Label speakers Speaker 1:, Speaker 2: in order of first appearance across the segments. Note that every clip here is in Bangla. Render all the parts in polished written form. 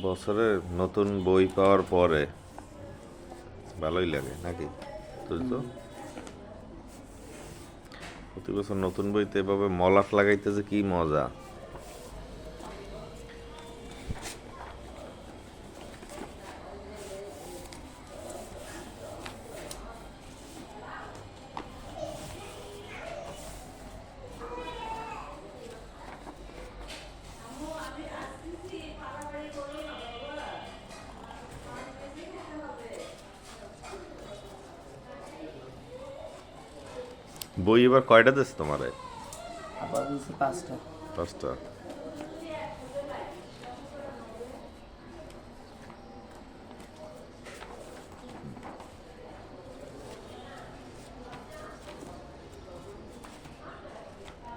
Speaker 1: বছরে নতুন বই পাওয়ার পরে ভালোই লাগে নাকি? তুই তো প্রতি বছর নতুন বইতে এভাবে মলাট লাগাইতেছে, কি মজা! বই এবার কয়টা দিচ্ছে তোমারে?
Speaker 2: আবার দিয়েছে 5টা।
Speaker 1: 5টা।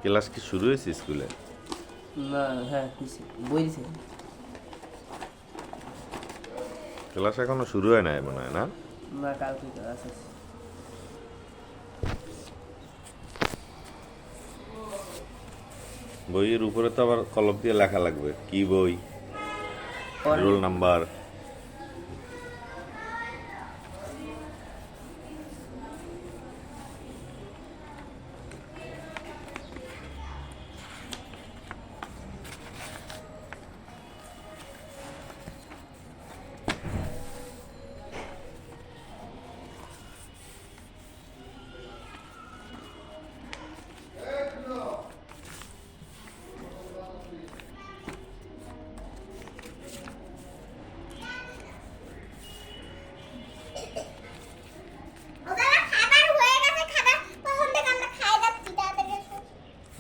Speaker 1: ক্লাস কি শুরু হয়েছে স্কুলে?
Speaker 2: না, হ্যাঁ দিছে, বই দিছে।
Speaker 1: ক্লাস এখনো শুরু হয় নাই মনে হয়, না?
Speaker 2: না, কালকে ক্লাস আছে।
Speaker 1: বইয়ের উপরে তো আবার কলম দিয়ে লেখা লাগবে, কি বই,
Speaker 2: পরে
Speaker 1: রোল নাম্বার।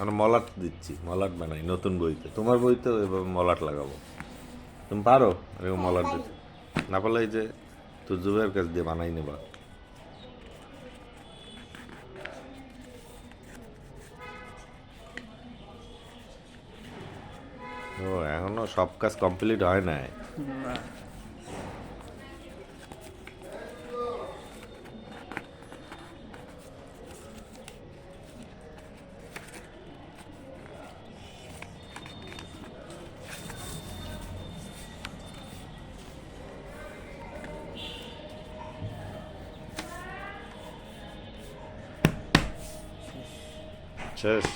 Speaker 1: আমরা মলাট দিচ্ছি, মলাট বানাই নতুন বইতে। তোমার বইতে এভাবে মলাট লাগাবো। তুমি পারো এরকম মলাট দিতে? না পারলে এই যে তোর জুবের কাছ দিয়ে বানাই নেবা। ও, এখনো সব কাজ কমপ্লিট হয় নাই।
Speaker 2: না,
Speaker 1: শেষ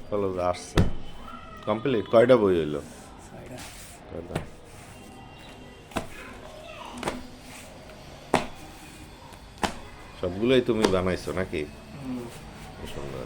Speaker 1: হলো, আসছে কমপ্লিট। কয়টা বই হইলো?
Speaker 2: 6টা।
Speaker 1: কয়টা? সবগুলোই তুমি বানাইছো নাকি?
Speaker 2: হুম।
Speaker 1: সুন্দর।